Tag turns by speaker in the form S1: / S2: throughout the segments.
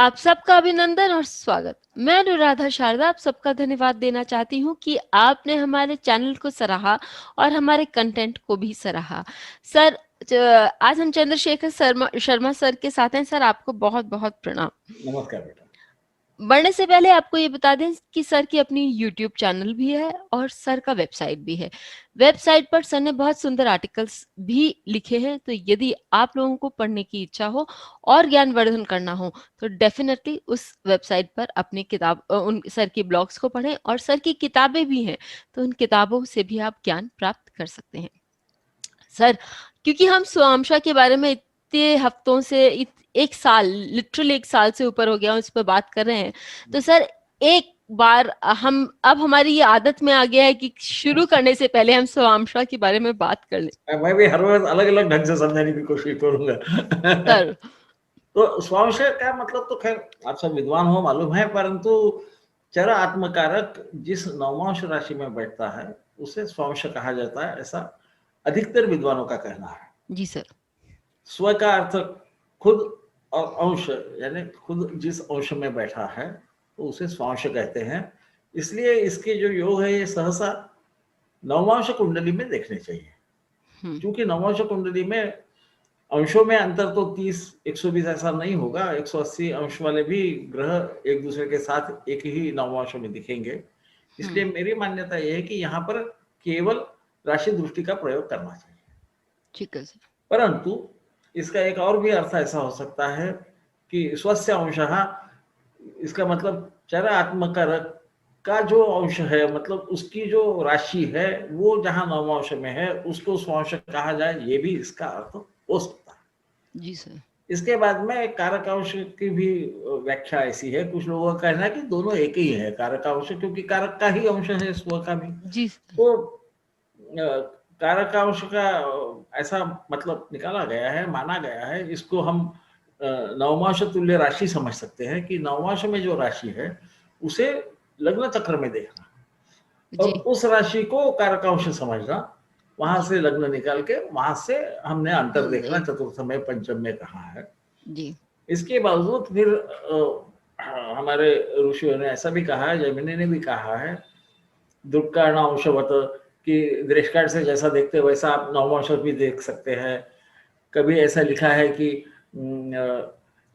S1: आप सबका अभिनंदन और स्वागत। मैं अनुराधा शारदा आप सबका धन्यवाद देना चाहती हूँ कि आपने हमारे चैनल को सराहा और हमारे कंटेंट को भी सराहा। सर, आज हम चंद्रशेखर शर्मा सर के साथ हैं। सर, आपको बहुत बहुत प्रणाम।
S2: नमस्कार बेटा।
S1: बढ़ने से पहले आपको ये बता दें कि सर की अपनी यूट्यूब चैनल भी है और सर का वेबसाइट भी है। वेबसाइट पर सर ने बहुत सुंदर आर्टिकल्स भी लिखे हैं, तो यदि आप लोगों को पढ़ने की इच्छा हो और ज्ञानवर्धन करना हो तो डेफिनेटली उस वेबसाइट पर अपनी उन सर की ब्लॉग्स को पढ़ें, और सर की किताबें भी हैं तो उन किताबों से भी आप ज्ञान प्राप्त कर सकते हैं। सर, क्योंकि हम स्वामशा के बारे में इतने हफ्तों से एक साल, लिटरली एक साल से ऊपर हो गया उस पर बात कर रहे हैं, तो सर एक बार हम अब हमारी ये आदत में आ गया है कि शुरू करने से पहले हम स्वामशा के बारे में बात कर लें।
S2: मैं भी हर रोज अलग अलग ढंग से समझाने की कोशिश करूंगा।
S1: सर,
S2: तो स्वांशय का मतलब तो खैर आप सब विद्वान हो मालूम है, परंतु चर आत्मकारक जिस नवमांश राशि में बैठता है उसे स्वांश कहा जाता है, ऐसा अधिकतर विद्वानों का कहना है।
S1: जी सर।
S2: स्व का अर्थ खुद और अंश, यानी खुद जिस अंश में बैठा है तो उसे स्वांश कहते हैं। इसलिए इसके जो योग है ये सहसा नवमांश कुंडली में देखने चाहिए, क्योंकि नवमांश कुंडली में अंशों में अंतर तो 30 120 ऐसा नहीं होगा, 180 अंश वाले भी ग्रह एक दूसरे के साथ एक ही नवमांश में दिखेंगे। इसलिए मेरी मान्यता यह है कि यहाँ पर केवल राशि दृष्टि का प्रयोग करना चाहिए।
S1: ठीक है सर।
S2: परंतु इसका एक और भी अर्थ ऐसा हो सकता है कि स्वस्य अंशः, इसका मतलब चर आत्मकारक का जो अंश है, मतलब उसकी जो राशि है वो जहां नवमांश में है उसको स्वांश कहा जाए, ये भी इसका अर्थ हो सकता है।
S1: जी सर। इसके
S2: इसके बाद में कारक अंश की भी व्याख्या ऐसी है, कुछ लोगों का कहना है कि दोनों एक ही है कारक अंश, क्योंकि कारक का ही अंश है स्व का भी।
S1: जी
S2: तो कारक अंश का ऐसा मतलब निकाला गया है, माना गया है, इसको हम नवमांश तुल्य राशि समझ सकते हैं कि नवमांश में जो राशि है उसे लग्न चक्र में देखना और उस राशि को कारकांश समझना, वहां से लग्न निकाल के वहां से हमने अंतर देखना चतुर्थ में पंचम में कहा है। जी। इसके बावजूद फिर हमारे ऋषियों ने ऐसा भी कहा है, जैमिनी ने भी कहा है, दुर्कारण अंशवत, कि दृष्टांत से जैसा देखते वैसा आप नवमांश भी देख सकते हैं। कभी ऐसा लिखा है कि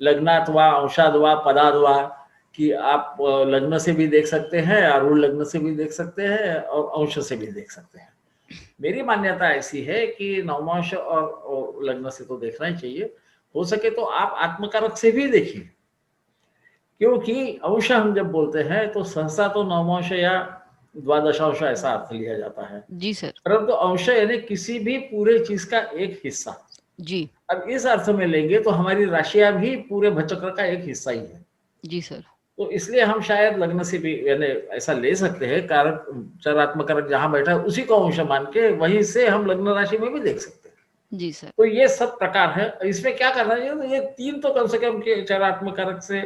S2: लग्नात् वा अंशाद वा पदाद वा, कि आप लग्न से भी देख सकते हैं, आरूढ़ लग्न से भी देख सकते हैं और अंश से भी देख सकते हैं। मेरी मान्यता ऐसी है कि नवमांश और लग्न से तो देखना ही चाहिए, हो सके तो आप आत्मकारक से भी देखिए, क्योंकि अंश हम जब बोलते हैं तो सहसा तो नवमांश या द्वादशांश ऐसा अर्थ लिया जाता है। जी सर। परंतु अंश यानी किसी भी पूरे चीज का एक हिस्सा। जी। अब इस अर्थ में लेंगे तो हमारी राशियां भी पूरे भचक्र का एक हिस्सा ही है। जी सर। तो इसलिए हम शायद लग्न से भी यानी ऐसा ले सकते हैं, कारक चरात्मक कारक जहां बैठा है उसी को अंश मान के वहीं से हम लग्न राशि में भी देख सकते हैं। जी सर। तो ये सब प्रकार है, इसमें क्या करना चाहिए, तो ये तीन तो कम से कम के चरात्मक कारक से,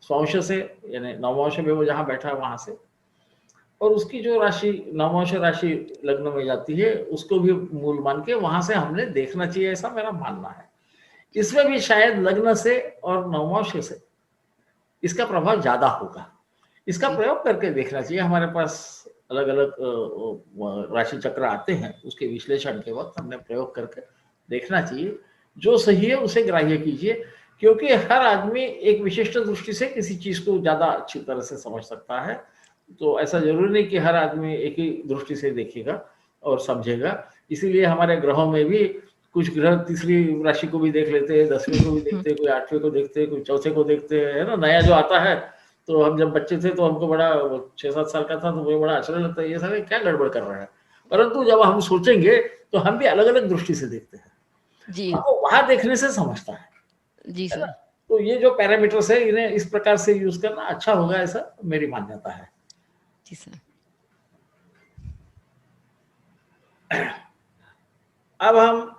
S2: स्वांश से यानी नवमांश में वो जहां बैठा है वहां से, और उसकी जो राशि नवमांश राशि लग्न में जाती है उसको भी मूल मान के वहां से हमने देखना चाहिए, ऐसा मेरा मानना है। इसमें भी शायद लग्न से और नवमांश से इसका प्रभाव ज्यादा होगा। इसका प्रयोग करके देखना चाहिए। हमारे पास अलग अलग राशि चक्र आते हैं, उसके विश्लेषण के वक्त हमने प्रयोग करके देखना चाहिए, जो सही है उसे ग्राह्य कीजिए, क्योंकि हर आदमी एक विशिष्ट दृष्टि से किसी चीज को ज्यादा अच्छी तरह से समझ सकता है। तो ऐसा जरूरी नहीं कि हर आदमी एक ही दृष्टि से देखेगा और समझेगा। इसीलिए हमारे ग्रहों में भी कुछ ग्रह तीसरी राशि को भी देख लेते हैं, 10वें को भी देखते हैं, कोई 8वें को देखते हैं, कोई चौथे को देखते हैं, है ना। नया जो आता है, तो हम जब बच्चे थे तो हमको बड़ा 6-7 साल का था तो मुझे बड़ा आश्चर्य लगता है, ये सारे क्या गड़बड़ कर रहा है। परंतु जब हम सोचेंगे तो हम भी अलग अलग दृष्टि से देखते हैं, जी। तो वहां देखने से समझता है, जी सर। तो ये जो पैरामीटर्स है इन्हें इस प्रकार से यूज करना अच्छा होगा, ऐसा मेरी मान्यता है। जी सर। अब हम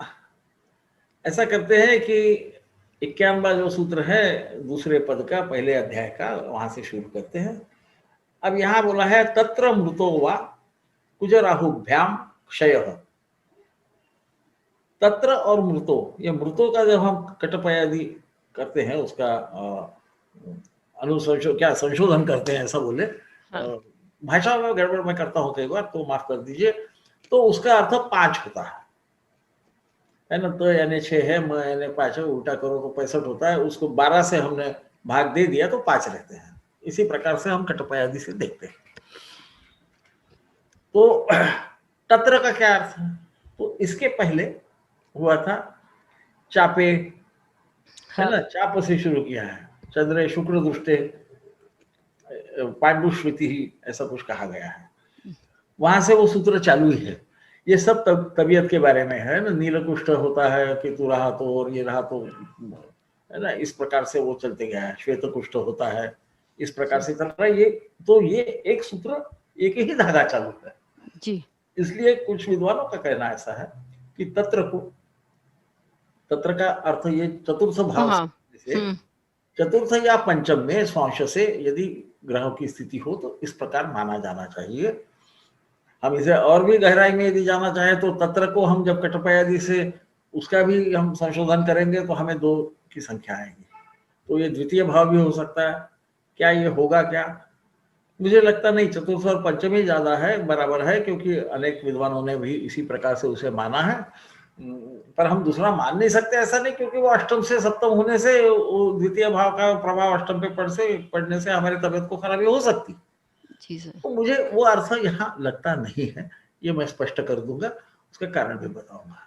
S2: ऐसा करते हैं कि 51वां जो सूत्र है दूसरे पद का पहले अध्याय का, वहां से शुरू करते हैं। अब यहां बोला है तत्र मृतो वा कुजराहुभ्याम क्षय। तत्र और मृतो, ये मृतो का जब हम कटपयादि करते हैं उसका क्या संशोधन करते हैं ऐसा बोले,
S1: हाँ।
S2: भाषा में गड़बड़ मैं करता हूँ कई बार, तो माफ कर दीजिए। तो उसका अर्थ 5 होता है ना। तो यानी 6 है, म यानी 5 है, उल्टा करो तो 65 होता है। उसको 12 से हमने भाग दे दिया तो 5 रहते हैं। इसी प्रकार से हम कटपयादि से देखते हैं। तो तत्र का क्या अर्थ है? तो इसके पहले हुआ था चापे, है ना, चाप से शुरू किया है, चंद्रे शुक्र दुष्टे पांडुश्रुति ही, ऐसा कुछ कहा गया है। वहां से वो सूत्र चालू ही है। ये सब तबीयत के बारे में है ना, नीलकुष्ठ होता है कि तू रहा तो, और ये रहा तो, है ना, इस प्रकार से वो चलते गया है। श्वेत कुष्ठ होता है, इस प्रकार से चल रहा है ये। तो ये एक सूत्र, एक ही धागा चालू है
S1: जी।
S2: इसलिए कुछ विद्वानों का कहना ऐसा है कि तत्र का अर्थ ये चतुर्थ भाव से, चतुर्थ या पंचम में स्वांश से यदि ग्रहों की स्थिति हो तो इस प्रकार माना जाना चाहिए। हम इसे और भी गहराई में यदि जाना चाहें तो तत्र को हम जब कटपयादि से उसका भी हम संशोधन करेंगे तो हमें 2 की संख्या आएगी। तो ये द्वितीय भाव भी हो सकता है। क्या ये होगा क्या? मुझे लगता नहीं, चतुर्थ और पंचम ही ज्यादा है, बराबर है, क्योंकि अनेक विद्वानों ने भी इसी प्रकार से उसे माना है। पर हम दूसरा मान नहीं सकते, ऐसा नहीं, क्योंकि वो अष्टम से सप्तम होने से द्वितीय भाव का प्रभाव अष्टम पे पड़ने से हमारी तबियत को खराबी हो सकती।
S1: जी सर।
S2: तो मुझे वो अर्थ यहाँ लगता नहीं है, ये मैं स्पष्ट कर दूंगा, उसका कारण भी बताऊंगा।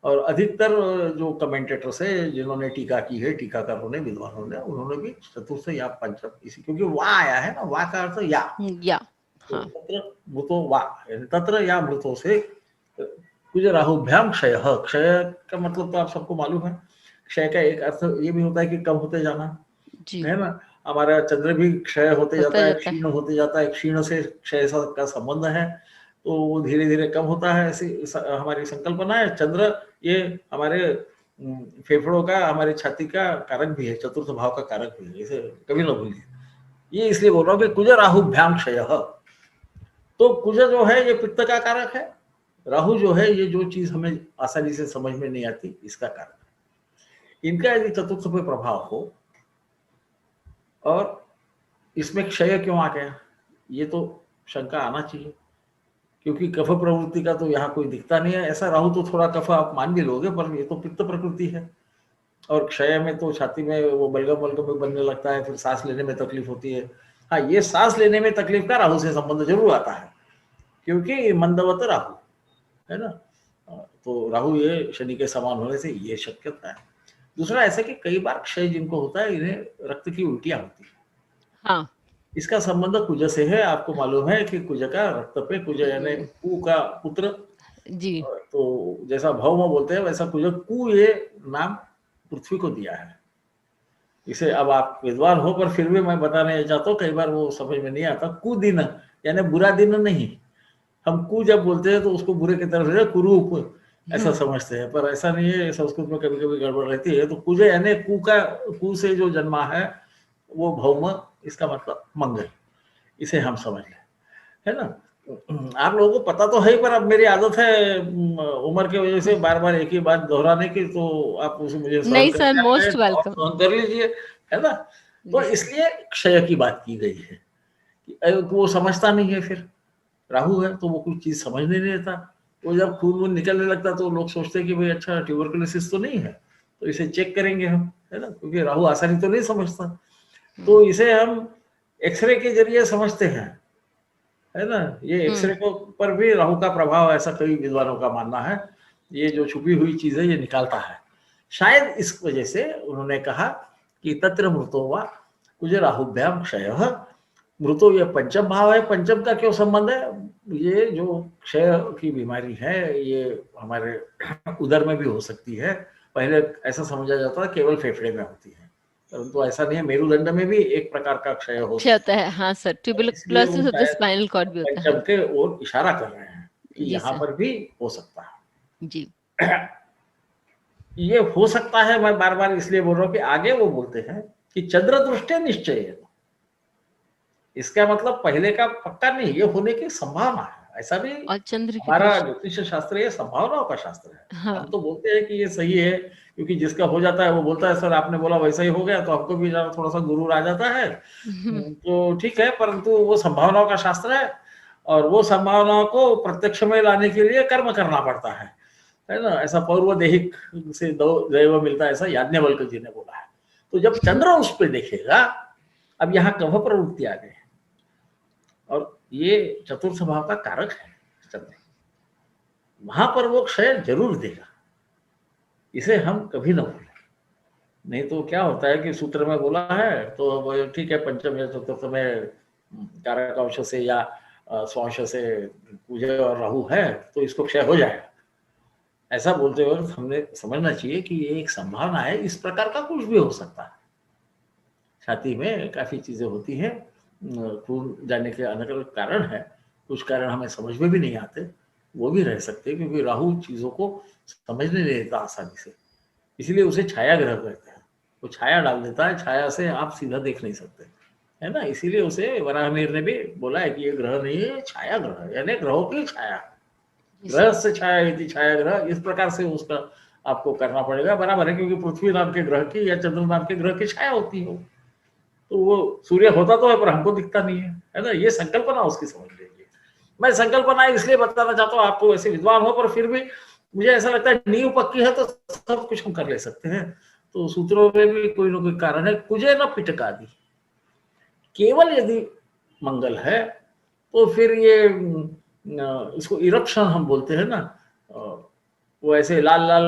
S2: और अधिकतर जो कमेंटेटर्स है जिन्होंने टीका की है, टीकाकारों ने, विद्वानों ने, उन्होंने भी चतुर्थ या पंचम, इसी, क्योंकि वा आया है ना, वा का अर्थ या,
S1: हाँ।
S2: तो तत्र मृतो वा, तत्र या मृतो से कुछ राहुभ्याम क्षय, क्षय का मतलब तो आप सबको मालूम है। क्षय का एक अर्थ ये भी होता है कि कम होते जाना, है ना। हमारा चंद्र भी क्षय होते जाता है, क्षीण होते जाता है, क्षीण से क्षय का संबंध है, तो वो धीरे धीरे कम होता है, ऐसी हमारी संकल्पना है। चंद्र ये हमारे फेफड़ों का, हमारे छाती का कारक भी है, चतुर्थ भाव का कारक भी है, इसे कभी ना भूलिए। ये इसलिए बोल रहा हूँ कि कुज राहुभ्याम क्षय, तो कुज जो है ये पित्त का कारक है, राहु जो है ये जो चीज हमें आसानी से समझ में नहीं आती, इसका कारक है। इनका यदि चतुर्थ पे प्रभाव हो, और इसमें क्षय क्यों आ गया, ये तो शंका आना चाहिए, क्योंकि कफ प्रवृत्ति का तो यहाँ कोई दिखता नहीं है। ऐसा राहु तो थोड़ा कफ आप मान भी लोगे, पर ये तो पित्त प्रकृति है। और क्षय में तो छाती में वो बलगम वलगम बनने लगता है, फिर सांस लेने में तकलीफ होती है। हाँ, ये सांस लेने में तकलीफ का राहु से संबंध जरूर आता है, क्योंकि मंदवत राहु है ना। तो राहु ये शनि के समान होने से ये शक्यता है। दूसरा ऐसा कि कई बार क्षय जिनको होता है, इन्हें रक्त की उल्टियां होती है।
S1: हाँ।
S2: इसका संबंध कुज से है। आपको मालूम है कि कुज का रक्त पे, कुज यानी कु का पुत्र
S1: जी।
S2: तो जैसा भौम बोलते हैं वैसा कुज, कु ये नाम पृथ्वी को दिया है। इसे अब आप विद्वान हो, पर फिर भी मैं बताने चाहता हूँ, कई बार वो समझ में नहीं आता। कुदिन यानी बुरा दिन नहीं, हम कु जब बोलते हैं तो उसको बुरे की तरफ से कुरूप ऐसा समझते हैं, पर ऐसा नहीं है। संस्कृत में कभी कभी गड़बड़ रहती है। तो कुज यानी कु से जो जन्मा है वो भौम, इसका मतलब मंगल, इसे हम समझ लें, है ना। आप लोगों को पता तो है, पर अब मेरी आदत है उम्र की वजह से बार बार एक ही बात दोहराने की, तो आप उसे मुझे
S1: नहीं सर, मोस्ट वेलकम,
S2: सहन कर लीजिए, है ना। तो इसलिए क्षय की बात की गई है कि वो समझता नहीं है। फिर राहु है तो वो कुछ चीज समझने नहीं देता। वो जब खून वून निकलने लगता तो लोग सोचते कि भाई अच्छा ट्यूबरकुलोसिस तो नहीं है, तो इसे चेक करेंगे हम, है ना, क्योंकि राहु आसानी तो नहीं समझता। तो इसे हम एक्सरे के जरिए समझते हैं, है ना। ये एक्सरे को पर भी राहु का प्रभाव, ऐसा कई विद्वानों का मानना है, ये जो छुपी हुई चीज है ये निकालता है। शायद इस वजह से उन्होंने कहा कि तत्र मृतो वा कुछ राहुभ्याम क्षय। मृतो ये पंचम भाव है, पंचम का क्यों संबंध है? ये जो क्षय की बीमारी है ये हमारे उदर में भी हो सकती है। पहले ऐसा समझा जाता है केवल फेफड़े में होती है, परंतु ऐसा नहीं है। मेरुदंड में भी एक प्रकार का क्षय होता है।
S1: हाँ sir, tuberculosis of the spinal cord भी होता है।
S2: पंचम के ओर इशारा कर रहे हैं कि यहाँ पर भी हो सकता है
S1: जी।
S2: ये हो सकता है। मैं बार बार इसलिए बोल रहा हूँ कि आगे वो बोलते हैं कि चंद्र दृष्टि निश्चय, इसका मतलब पहले का पक्का नहीं, ये होने की संभावना है। ऐसा भी हमारा ज्योतिष शास्त्र ये संभावनाओं का शास्त्र है। हम तो बोलते हैं कि ये सही है क्योंकि जिसका हो जाता है वो बोलता है सर आपने बोला वैसा ही हो गया, तो हमको भी थोड़ा सा गुरूर आ जाता है। तो ठीक है, परंतु वो संभावनाओं का शास्त्र है, और वो संभावनाओं को प्रत्यक्ष में लाने के लिए कर्म करना पड़ता है ना। ऐसा पूर्व देहिक से दैव मिलता है, ऐसा याज्ञवल्क्य जी ने बोला है। तो जब चंद्र उस पर देखेगा, अब यहाँ कभ प्रवृत्ति आ गई, और ये चतुर्थ भाव का कारक है चंद्र, वहां पर वो क्षय जरूर देगा, इसे हम कभी ना भूलें। नहीं तो क्या होता है कि सूत्र में बोला है तो ठीक है, पंचम या चतुर्थ में कारक अंश से या स्वांश से कुजय और राहु है तो इसको क्षय हो जाएगा, ऐसा बोलते वक्त हमने समझना चाहिए कि ये एक संभावना है, इस प्रकार का कुछ भी हो सकता है। छाती में काफी चीजें होती हैं, खून जाने के अलग अलग कारण है, कुछ कारण हमें समझ में भी नहीं आते, वो भी रह सकते हैं, क्योंकि राहु चीजों को समझने नहीं देता आसानी से, इसलिए उसे छाया ग्रह कहते हैं। वो छाया डाल देता है, छाया से आप सीधा देख नहीं सकते, है ना। इसीलिए उसे वराहमिहिर ने भी बोला है कि ये ग्रह नहीं है, छाया ग्रह है, यानी ग्रहों की छाया, ग्रह से छाया यदि छाया ग्रह, इस प्रकार से उसका आपको करना पड़ेगा। बराबर है, क्योंकि पृथ्वी नाम के ग्रह की या चंद्र नाम के ग्रह की छाया होती हो, तो वो सूर्य होता तो है पर हमको दिखता नहीं है ना। ये संकल्पना उसकी समझ लीजिए। मैं संकल्पना इसलिए बताना चाहता हूँ, आपको ऐसे विद्वान हो पर फिर भी मुझे ऐसा लगता है नींव पक्की है तो सब कुछ हम कर ले सकते हैं। तो सूत्रों में भी कोई ना कोई कारण है। कुजे न पिटक आदि, केवल यदि मंगल है तो फिर ये इसको इरप्शन हम बोलते हैं ना, वो ऐसे लाल लाल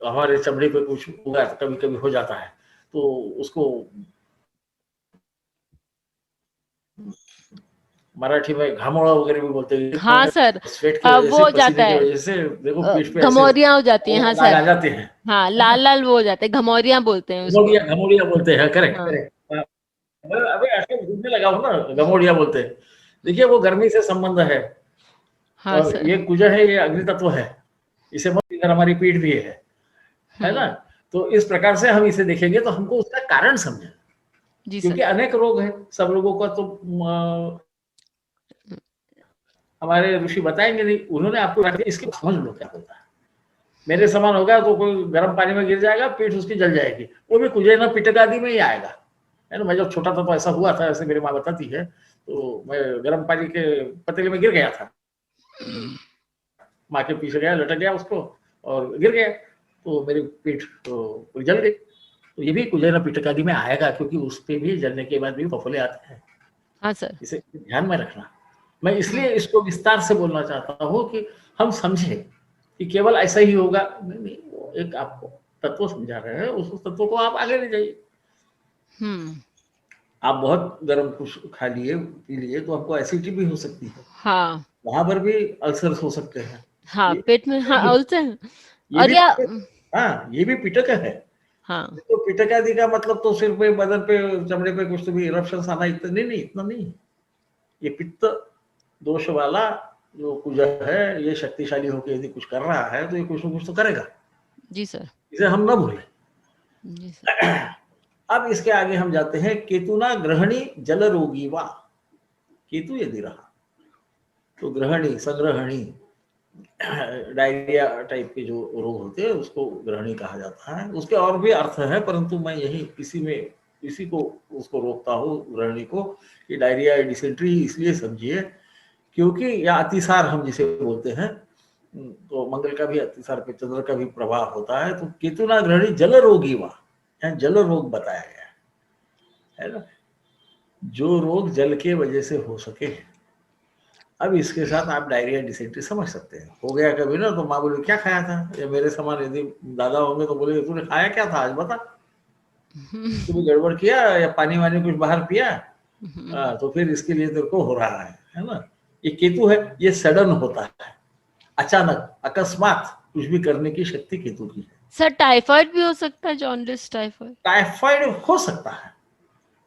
S2: हमारे चमड़े पे कुछ हुआ कभी कभी हो जाता है, तो उसको मराठी में घामोड़ा वगैरह भी बोलते हैं।
S1: हाँ सर,
S2: स्वेट की वजह से,
S1: वो जाता
S2: पसीने की
S1: है,
S2: वजह से देखो पीठ पे ऐसे
S1: घमौरियां हो जाती हैं। हाँ
S2: दाग आ
S1: सर,
S2: जाते हैं,
S1: हाँ लाल लाल वो हो जाते हैं, घमौरियां बोलते हैं उसको।
S2: घमोड़िया घमोड़िया बोलते हैं, करेक्ट
S1: हाँ
S2: करेक्ट। अबे ऐसे घूमने लगा हूँ ना, घमोड़िया बोलते हैं। देखिए वो गर्मी से संबंध है,
S1: हाँ
S2: और
S1: सर।
S2: ये कुज है, ये अग्नि तत्व है, इसे मत इधर हमारी पीठ भी है ना। तो इस प्रकार से हम इसे देखेंगे तो हमको उसका कारण समझे,
S1: जी
S2: क्योंकि
S1: सर।
S2: अनेक रोग है, सब लोगों का तो हमारे ऋषि बताएंगे नहीं, उन्होंने आपको इसके समझ लो क्या होता है। मेरे समान होगा तो कोई गर्म पानी में गिर जाएगा, पीठ उसकी जल जाएगी, वो भी कुजे ना पिटक आदि में ही आएगा, है ना। मैं जब छोटा था तो ऐसा हुआ था, ऐसे मेरी माँ बताती है। तो मैं गर्म पानी के पतीले में गिर गया था, माँ के पीछे गया, लटक गया उसको और गिर गया, तो मेरी पीठ तो जल गई। तो ये भी कुजे ना पिटक आदि में आएगा, क्योंकि उस पर भी जलने के बाद भी फफोले आते हैं।
S1: हाँ सर।
S2: इसे ध्यान में रखना। मैं इसलिए इसको विस्तार से बोलना चाहता हूँ कि हम समझे कि केवल ऐसा ही होगा, नहीं, वो एक आपको तत्व समझा रहे हैं, उस तत्व को आप आगे ले जाइए। आप बहुत गर्म कुछ खा लिए पी लिए तो आपको एसिडिटी भी हो सकती है,
S1: हाँ
S2: वहां पर भी अल्सर्स हो सकते हैं।
S1: हाँ,
S2: ये
S1: पेट में हाँ उल्टे।
S2: ये
S1: और
S2: भी
S1: या
S2: हाँ, ये भी पिटक है।
S1: हाँ
S2: तो पिटक आदि का मतलब तो सिर पे, बदन पे, चमड़े पे कुछ तो भी इरप्शन आना, इतना नहीं, इतना नहीं। ये पित्त दोष वाला जो कुजा है, ये शक्तिशाली होकर यदि कुछ कर रहा है तो ये कुछ ना कुछ तो करेगा।
S1: जी सर।
S2: इसे हम ना भूलें।
S1: जी सर।
S2: अब इसके आगे हम जाते हैं, केतुना ग्रहणी जल रोगी वा। केतु यदि रहा तो ग्रहणी, संग्रहणी, डायरिया टाइप के जो रोग होते हैं उसको ग्रहणी कहा जाता है। उसके और भी अर्थ है, परंतु मैं यही इसी को उसको रोकता हूँ, ग्रहणी को, कि डायरिया डिसेंट्री इसलिए समझिए क्योंकि या अतिसार हम जिसे बोलते हैं, तो मंगल का भी अतिसार पे चंद्र का भी प्रभाव होता है। तो केतुना ग्रहणी जल रोगी वा, यहाँ जल रोग बताया गया है ना, जो रोग जल के वजह से हो सके। अब इसके साथ आप डायरिया डिसेंट्री समझ सकते हैं। हो गया कभी ना तो माँ बोले क्या खाया था, या मेरे समान यदि दादा होंगे तो बोले तूने खाया क्या था आज बता, तूने गड़बड़ किया या पानी वानी कुछ बाहर पिया, तो फिर इसके लिए तेरे को हो रहा है ना। ये केतु है, ये सडन होता है, अचानक अकस्मात कुछ भी करने की शक्ति केतु की है।
S1: सर टाइफाइड भी हो सकता है, जॉन्डिस टाइफाइड।
S2: टाइफाइड हो सकता है,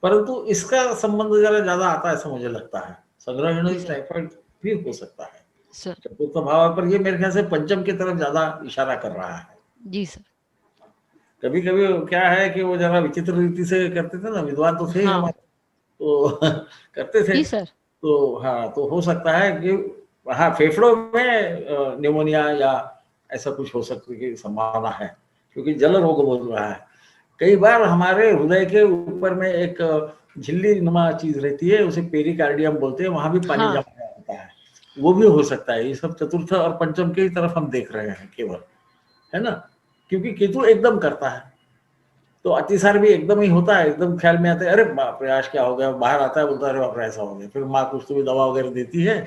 S2: परंतु इसका संबंध जरा ज्यादा आता है ऐसा मुझे लगता है। संग्रहण टाइफाइड भी हो सकता है
S1: सर।
S2: चतुर्थ भाव पर, ये मेरे ख्याल से पंचम की तरफ ज्यादा इशारा कर रहा है।
S1: जी सर।
S2: कभी कभी क्या है कि वो जरा विचित्र रीति से करते थे ना, विद्वान तो थे
S1: हाँ।
S2: हमारे, तो करते थे।
S1: जी सर।
S2: तो हाँ, तो हो सकता है कि हाँ फेफड़ों में निमोनिया या ऐसा कुछ हो सकने की संभावना है, क्योंकि जल रोग बोल रहा है। कई बार हमारे हृदय के ऊपर में एक झिल्ली नुमा चीज रहती है, उसे पेरिकार्डियम बोलते हैं, वहां भी पानी
S1: हाँ।
S2: जमा होता है, वो भी हो सकता है। ये सब चतुर्थ और पंचम की तरफ हम देख रहे हैं केवल, है ना, क्योंकि केतु एकदम करता है, तो अतिसार भी एकदम ही होता है, एकदम ख्याल में आता है, अरे बाप रे आज क्या हो गया, बाहर आता है बोलता है अरे बाप रे ऐसा हो गया, फिर माँ कुछ तो भी दवा वगैरह देती है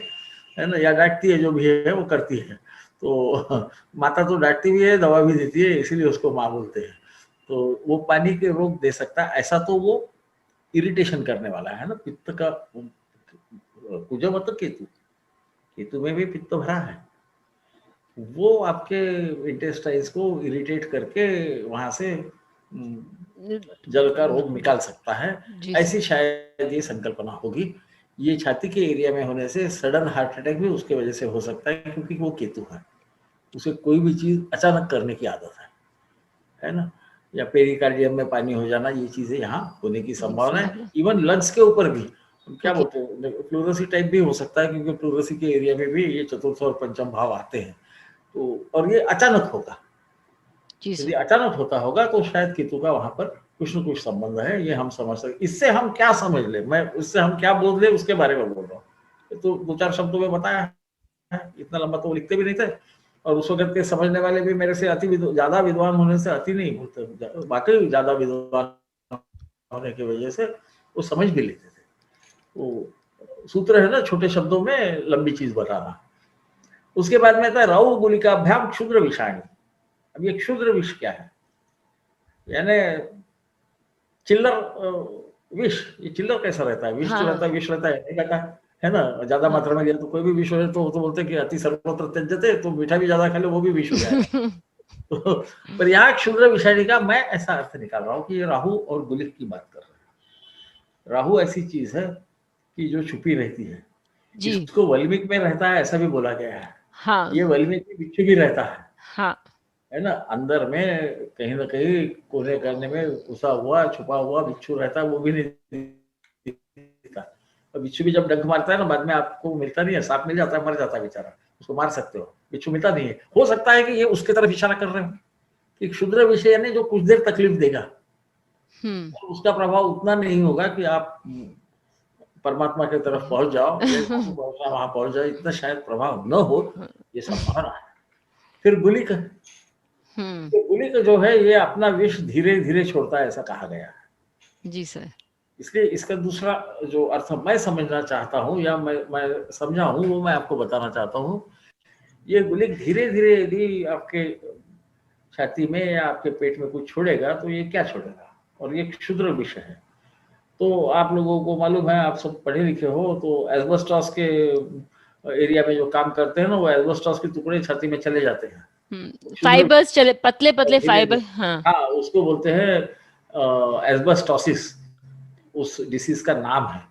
S2: ना, या डांटती है, जो भी है वो करती है। तो माता तो डांटती भी है, दवा भी देती है, इसीलिए उसको माँ बोलते हैं। तो वो पानी के रोग दे सकता है ऐसा, तो वो इरिटेशन करने वाला है ना, पित्त का कुज मत केतु, केतु में भी पित्त भरा है, वो आपके इंटेस्टाइन्स को इरिटेट करके वहां से जल का रोग निकाल सकता है। ऐसी शायद ये संकल्पना होगी। ये छाती के एरिया में होने से सडन हार्ट अटैक भी उसके वजह से हो सकता है, क्योंकि वो केतु है, उसे कोई भी चीज अचानक करने की आदत है ना, या पेरिकार्डियम में पानी हो जाना, ये चीजें यहाँ होने की संभावना है। इवन लंग्स के ऊपर भी क्या बोलते हैं, प्लूरसी टाइप भी हो सकता है, क्योंकि प्लूरसी के एरिया में भी ये चतुर्थ और पंचम भाव आते हैं। तो और ये अचानक होगा, यदि अचानक होता होगा तो शायद केतु का वहां पर कुछ न कुछ संबंध है, ये हम समझ सकते। इससे हम क्या समझ ले, मैं उससे हम क्या बोल ले उसके बारे में बोल रहा हूँ। तो 2-4 शब्दों में बताया है, इतना लंबा तो वो लिखते भी नहीं थे, और उस वक्त के समझने वाले भी मेरे से ज्यादा विद्वान होने से अति नहीं बोलते, बाकी ज्यादा विद्वान होने की वजह से वो समझ भी लेते थे। तो सूत्र है ना, छोटे शब्दों में लंबी चीज बताना। उसके बाद में था राहु गुलिकाभ्याम क्षुद्र विषाणी। अब ये क्षुद्र विष क्या है, यानी चिल्लर विष, ये चिल्लर कैसा रहता है, विष तो रहता है, विष रहता है, नहीं रहता है ना, ज्यादा मात्रा में लिया तो कोई भी विष हो, तो बोलते हैं कि अति सर्वत्र त्यज्यते, तो मीठा भी ज्यादा खा लो वो भी विष हो जाएगा। तो पर यहाँ क्षुद्र विषाणी का मैं ऐसा अर्थ निकाल रहा हूँ कि ये राहु और गुलिक की बात कर रहे हैं। राहु ऐसी चीज है कि जो छुपी रहती है, इसको वल्मीक में रहता है ऐसा भी बोला गया है। हाँ। ये वल्मीक में बिच्छू भी रहता है, हाँ। है ना, अंदर में कहीं ना कहीं कोने करने में घुसा हुआ छुपा हुआ बिच्छू रहता है, वो भी नहीं दिखता। और बिच्छू भी जब डंक मारता है ना, बाद में आपको मिलता नहीं है, सांप मिल जाता है, मर जाता है बेचारा, उसको मार सकते हो, बिच्छू मिलता नहीं है। हो सकता है कि ये उसके तरफ इशारा कर रहे हो कि क्षुद्र विषय यानी जो कुछ देर तकलीफ देगा, तो उसका प्रभाव उतना नहीं होगा कि आप परमात्मा की तरफ पहुंच जाओ, वहां पहुंच जाओ, इतना शायद प्रभाव न हो, ये संभावना है। फिर गुलिक, तो गुलिक जो है ये अपना विष धीरे धीरे छोड़ता है, ऐसा कहा गया है। जी सर। इसलिए इसका दूसरा जो अर्थ मैं समझना चाहता हूँ, या मैं समझा हूँ, वो मैं आपको बताना चाहता हूँ। ये गुलिक धीरे धीरे यदि आपके छाती में या आपके पेट में कुछ छोड़ेगा, तो ये क्या छोड़ेगा, और ये क्षुद्र विष है। तो आप लोगों को मालूम है, आप सब पढ़े लिखे हो, तो एस्बेस्टॉस के एरिया में जो काम करते हैं ना, वो एस्बेस्टॉस के टुकड़े छाती में चले जाते हैं,
S1: फाइबर्स चले, पतले पतले फाइबर, हाँ,
S2: उसको बोलते हैं एस्बेस्टोसिस, उस डिसीज का नाम है।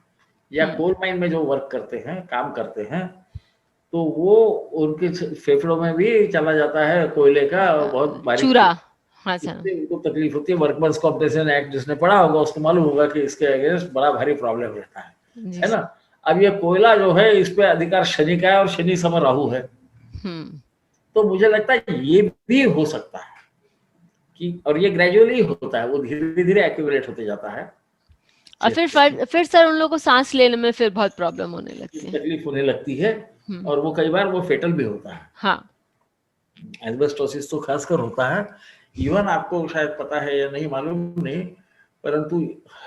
S2: या कोल माइन में जो वर्क करते हैं, काम करते हैं, तो वो उनके फेफड़ों में भी चला जाता है कोयले का बहुत बारीक चूरा, हाँ सर, उनको तकलीफ होती है। वर्कमैन्स कॉम्पेंसेशन एक्ट जिसने पढ़ा होगा उसको मालूम होगा कि इसके अगेंस्ट बड़ा भारी प्रॉब्लम रहता है ना। अब ये कोयला जो है, इस पे अधिकार शनि का है, और शनि समय राहु है, तो मुझे लगता है ये भी हो सकता है कि, और ये ग्रेजुअली होता है, वो धीरे धीरे एक्यूमुलेट होते जाता है,
S1: और फिर सर उन लोगों को सांस लेने में फिर बहुत प्रॉब्लम होने लगती है, तकलीफ
S2: होने लगती है, और वो कई बार वो फेटल भी होता है। हाँ, एस्बेस्टोसिस तो खासकर होता है। इवन आपको शायद पता है या नहीं मालूम नहीं, परंतु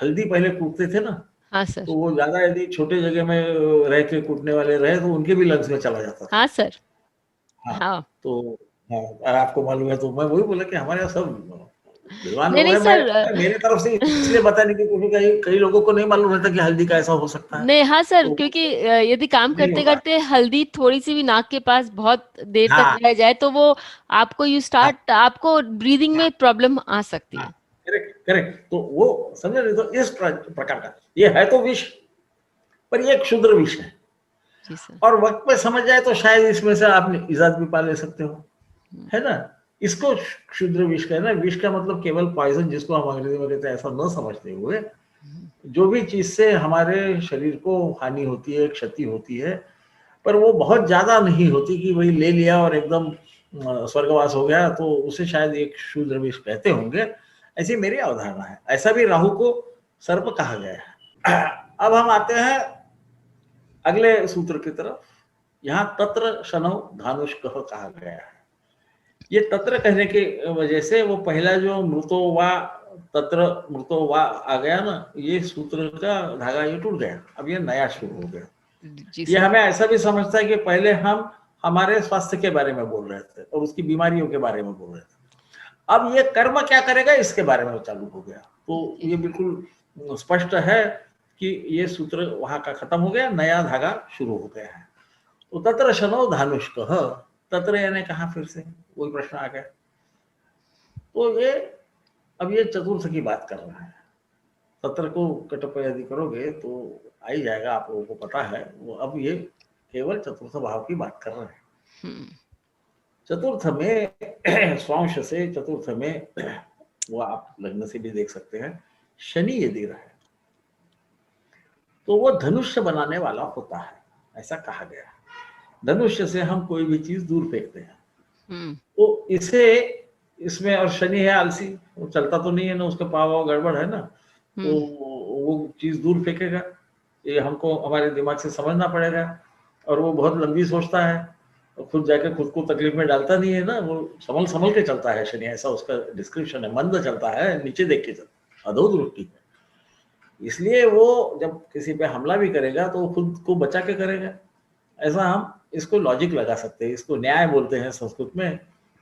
S2: हल्दी पहले कूटते थे ना, हाँ सर, तो वो ज्यादा यदि छोटे जगह में रह के कूटने वाले रहे तो उनके भी लंग्स में चला जाता था।
S1: हाँ सर,
S2: हाँ, तो हाँ, और आपको मालूम है, तो मैं वही बोला कि हमारे यहाँ सब
S1: नहीं सर,
S2: मेरे तरफ से इसलिए बताने की कोशिश, कई लोगों को नहीं मालूम रहता कि हल्दी का ऐसा हो सकता है।
S1: नहीं, हाँ सर, तो क्योंकि यदि काम करते करते हल्दी थोड़ी सी भी नाक के पास बहुत देर तक रह जाए, तो वो आपको आपको ब्रीदिंग में प्रॉब्लम आ सकती है।
S2: करेक्ट, तो वो समझ रहे, तो इस प्रकार का ये है तो विष, पर ये क्षुद्र विष है, और वक्त पे समझ जाए तो शायद इसमें से आप इजाद भी पा ले सकते हो, है ना। इसको क्षुद्र विष कहना, विष का मतलब केवल पॉइजन, जिसको हम अंग्रेजी में कहते हैं, ऐसा न समझते हुए, जो भी चीज से हमारे शरीर को हानि होती है, क्षति होती है, पर वो बहुत ज्यादा नहीं होती कि वही ले लिया और एकदम स्वर्गवास हो गया तो उसे शायद एक शूद्र भी कहते होंगे, ऐसी मेरी अवधारणा है। ऐसा भी राहु को सर्प कहा गया है। अब हम आते हैं अगले सूत्र की तरफ। यहाँ तत्र शनौ धानुष्कः कहा गया है। ये तत्र कहने की वजह से वो पहला जो मृतो वा तत्र मृतो वा आ गया ना, ये सूत्र का धागा ये टूट गया, अब ये नया शुरू हो गया।
S1: जी
S2: ये
S1: सर।
S2: हमें ऐसा भी समझता है कि पहले हम हमारे स्वास्थ्य के बारे में बोल रहे थे और उसकी बीमारियों के बारे में बोल रहे थे, अब ये कर्म क्या करेगा इसके बारे में चालू हो गया। तो ये बिल्कुल स्पष्ट है कि ये सूत्र वहां का खत्म हो गया, नया धागा शुरू हो गया है। तो तत्र शनौ धानुष्कः, तत्र यानी कहा, फिर से वही प्रश्न आ गया। तो ये अब ये चतुर्थ की बात कर रहा है। तत्र को कटप यदि करोगे तो आ ही जाएगा, आप लोगों को पता है वो। अब ये केवल चतुर्थ भाव की बात कर रहे हैं। चतुर्थ में स्वांश से चतुर्थ में वो आप लग्न से भी देख सकते हैं, शनि यदि रहे तो वो धनुष्य बनाने वाला होता है, ऐसा कहा गया है। धनुष्य से हम कोई भी चीज दूर फेंकते हैं, तो इसे इसमें, और शनि है आलसी, वो चलता तो नहीं है ना, उसका पाव गड़बड़ है ना, तो वो चीज दूर फेंकेगा। ये हमको हमारे दिमाग से समझना पड़ेगा। और वो बहुत लंबी सोचता है, खुद जाके खुद को तकलीफ में डालता नहीं है ना, वो संभल संभल के चलता है शनि, ऐसा उसका डिस्क्रिप्शन है। मंद चलता है, नीचे देख के चलता है, अधो दृष्टि है। इसलिए वो जब किसी पे हमला भी करेगा तो वो खुद को बचा के करेगा। ऐसा हम इसको लॉजिक लगा सकते हैं, इसको न्याय बोलते हैं संस्कृत में,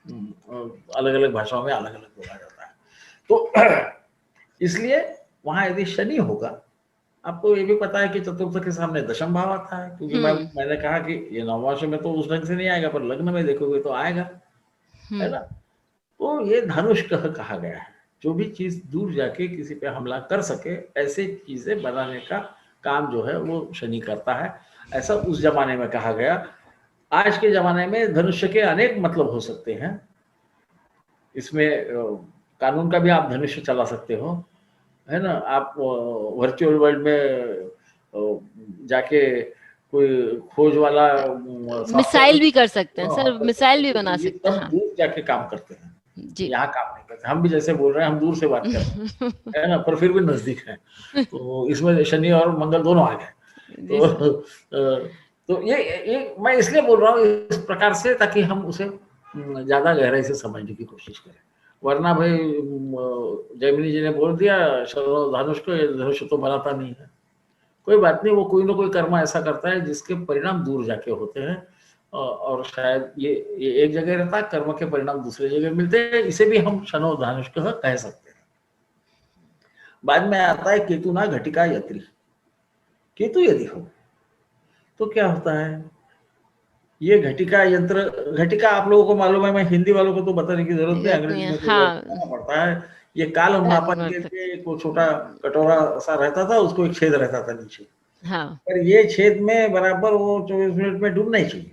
S2: अलग अलग भाषाओं में अलग अलग बोला जाता है। तो इसलिए वहां यदि शनि होगा, आपको ये भी पता है कि चतुर्थ के सामने दशम भाव आता है, क्योंकि मैंने कहा कि ये नवमांश में तो उस ढंग से नहीं आएगा, पर लग्न में देखोगे तो आएगा, है ना। तो ये धानुष्कः कहा गया है, जो भी चीज दूर जाके किसी पे हमला कर सके, ऐसे चीजें बनाने का काम जो है वो शनि करता है, ऐसा उस जमाने में कहा गया। आज के जमाने में धनुष्य के अनेक मतलब हो सकते हैं। इसमें कानून का भी आप धनुष्य चला सकते हो, है ना। आप वर्चुअल वर्ल्ड में जाके कोई खोज वाला
S1: मिसाइल भी कर सकते हैं सर, मिसाइल भी बना सकते हैं।
S2: दूर जाके काम करते हैं
S1: जी।
S2: यहाँ काम नहीं करते। हम भी जैसे बोल रहे हैं, हम दूर से बात कर रहे हैं, है ना, पर फिर भी नजदीक है। तो इसमें शनि और मंगल दोनों आ गए। तो ये मैं इसलिए बोल रहा हूँ इस प्रकार से, ताकि हम उसे ज्यादा गहराई से समझने की कोशिश करें। वरना भाई जैमिनी जी ने बोल दिया धनुष को, धनुष तो बनाता नहीं है, कोई बात नहीं, वो कोई ना कोई कर्म ऐसा करता है जिसके परिणाम दूर जाके होते हैं, और शायद ये एक जगह रहता है, कर्म के परिणाम दूसरे जगह मिलते हैं। इसे भी हम शनो धनुष कह सकते हैं। बाद में आता है केतु ना घटिका यत्री। केतु यदि हो तो क्या होता है, ये घटिका यंत्र, घटिका आप लोगों को मालूम है, मैं हिंदी वालों को तो बताने की जरूरत नहीं, अंग्रेजी में तो पड़ता है। ये काल मापन के लिए एक छोटा कटोरा सा रहता था, उसको एक छेद रहता था नीचे, पर ये छेद में बराबर वो 24 मिनट में डूबना ही चाहिए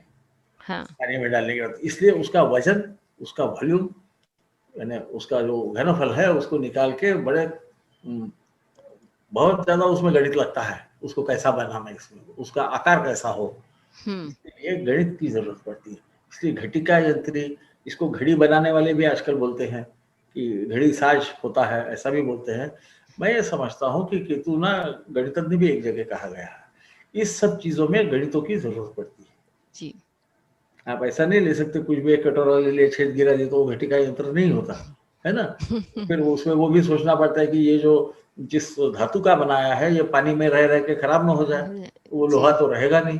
S2: पानी में डालने के बाद। इसलिए उसका वजन, उसका वॉल्यूम, यानी उसका जो घनफल है, उसको निकाल के बड़े बहुत ज्यादा उसमें गणित लगता है, उसको कैसा बनाना, इसमें उसका आकार कैसा हो, ये गणित की जरूरत पड़ती है। इसलिए घटिका यंत्री, इसको घड़ी बनाने वाले भी आजकल बोलते हैं कि घड़ी साज होता है, ऐसा भी बोलते हैं। मैं ये समझता हूँ कि केतु ना गणितज्ञ भी एक जगह कहा गया है। इस सब चीजों में गणितों की जरूरत पड़ती है जी। आप ऐसा नहीं ले सकते कुछ भी, एक कटोरा ले लिया, छेद गिरा दिया, तो वो घटिका यंत्र नहीं होता है ना। फिर उसमें वो भी सोचना पड़ता है कि ये जो जिस धातु का बनाया है, ये पानी में रह के खराब ना हो जाए, वो लोहा तो रहेगा नहीं,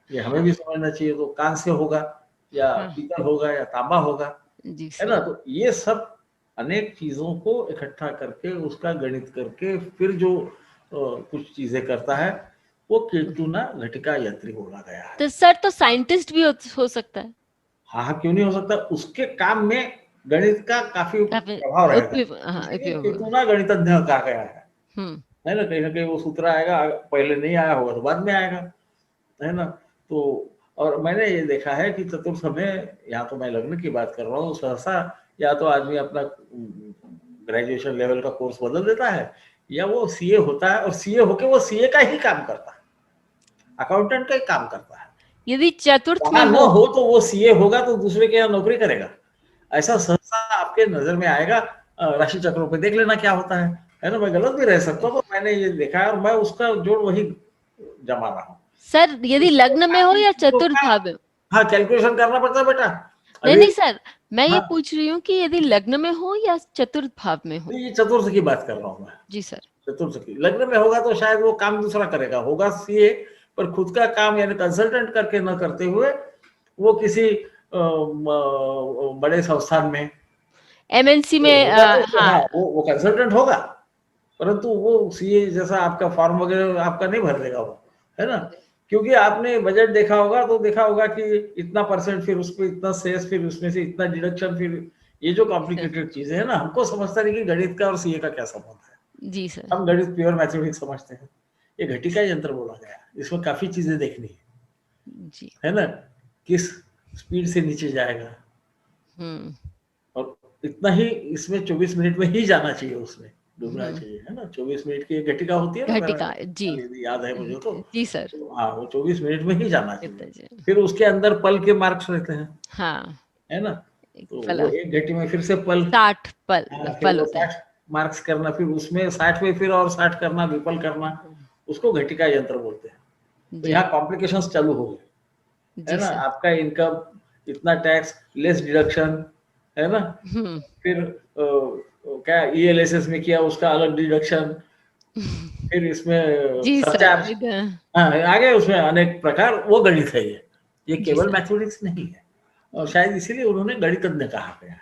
S2: ये हमें भी समझना चाहिए। तो कांस्य होगा या पीतल होगा या तांबा होगा, है ना। तो ये सब अनेक चीजों को इकट्ठा करके, उसका गणित करके, फिर जो कुछ चीजें करता है, वो केतु ना घटिका यंत्री बोला गया है।
S1: तो सर तो साइंटिस्ट भी हो सकता है।
S2: हाँ, क्यों नहीं हो सकता, उसके काम में गणित का काफी प्रभाव रहेगा। केतु ना गणितज्ञ कहा गया है ना। कहीं ना कहीं वो सूत्र आएगा, पहले नहीं आया होगा तो बाद में आएगा, है ना। तो और मैंने ये देखा है कि चतुर्थ में, यहाँ तो मैं लग्न की बात कर रहा हूँ, सहसा या तो आदमी अपना ग्रेजुएशन लेवल का कोर्स बदल देता है, या वो सीए होता है, और सीए होके वो सीए का ही काम करता है, अकाउंटेंट का ही काम करता है।
S1: यदि चतुर्थ में
S2: वहां न
S1: हो,
S2: हो तो वो सीए होगा तो दूसरे के यहाँ नौकरी करेगा, ऐसा सहसा आपके नजर में आएगा। राशि चक्रों पे देख लेना क्या होता है ना। मैं गलत भी रह सकता हूँ, तो मैंने ये देखा है और मैं उसका जोड़ वही जमा रहा हूँ।
S1: सर यदि
S2: इसमें
S1: लग्न में हो
S2: काफी
S1: या
S2: चीजों
S1: चतुर्थ
S2: का,
S1: भाव में?
S2: हाँ, कैलकुलेशन करना पड़ता है बेटा।
S1: नहीं
S2: अभी
S1: नहीं सर, मैं ये
S2: हाँ,
S1: पूछ रही हूँ कि यदि लग्न में हो या चतुर्थ भाव में हो।
S2: ये चतुर्थ की बात कर रहा हूँ मैं।
S1: जी सर।
S2: चतुर्थ की लग्न में होगा तो शायद वो काम दूसरा करेगा, होगा सीए, पर खुद का काम यानी कंसल्टेंट करके न करते हुए वो किसी बड़े संस्थान में
S1: एमएनसी में
S2: होगा तो हाँ,
S1: हाँ।
S2: वो कंसल्टेंट होगा, परंतु वो सीए जैसा आपका फॉर्म वगैरह आपका नहीं भर देगा वो, है ना। क्योंकि आपने बजट देखा होगा तो देखा होगा कि इतना परसेंट, फिर उसमें इतना सेस, फिर उसमें से इतना डिडक्शन, फिर ये जो
S1: सर।
S2: कॉम्प्लिकेटेड चीजें है ना, हमको समझता नहीं कि गणित का और सीए का क्या संबंध है।
S1: जी सर।
S2: हम गणित प्योर मैथमेटिक्स समझते हैं। ये घटिका यंत्र बोला गया, इसमें काफी चीजें देखनी
S1: जी।
S2: है ना। किस स्पीड से नीचे जाएगा,
S1: हम्म।
S2: और इतना ही इसमें 24 मिनट में ही जाना चाहिए, उसमें डूबना
S1: हम्म।
S2: चाहिए, है ना। 24 मिनट की एक घटिका होती है ना, मेरा
S1: घटिका जी।
S2: यदि याद है मुझे तो।
S1: जी सर।
S2: तो हाँ, वो 24 मिनट में ही जाना चाहिए।
S1: पिताजी।
S2: फिर उसके अंदर पल के मार्क्स रहते हैं,
S1: हाँ।
S2: है ना।
S1: एक
S2: तो वो
S1: फला
S2: एक घटी में फिर से पल,
S1: 60 पल
S2: हाँ, फिर
S1: फल
S2: वो
S1: होते हैं।
S2: 60 मार्क्स करना, फिर उसमें 60 में फिर और 60 करना, विफल करना, उसको घटिका यंत्र बोलते हैं। तो
S1: जी।
S2: यहाँ कॉम्प्लिकेशंस चालू हो गए, है
S1: जी
S2: ना।
S1: सर।
S2: आपका इनकम इतना, टैक्स लेस डिडक्शन, है ना।
S1: हम्म।
S2: फिर क्या ईएलएसएस में किया उसका अलग डिडक्शन, फिर इसमें
S1: जी सर
S2: सरचार्ज,
S1: इधर।
S2: हाँ, आगे उसमें अनेक प्रकार, वो गणित है ये
S1: जी
S2: केवल
S1: सर।
S2: मैथमेटिक्स नहीं है। और शायद इसीलिए उन्होंने गणितज्ञ कहा गया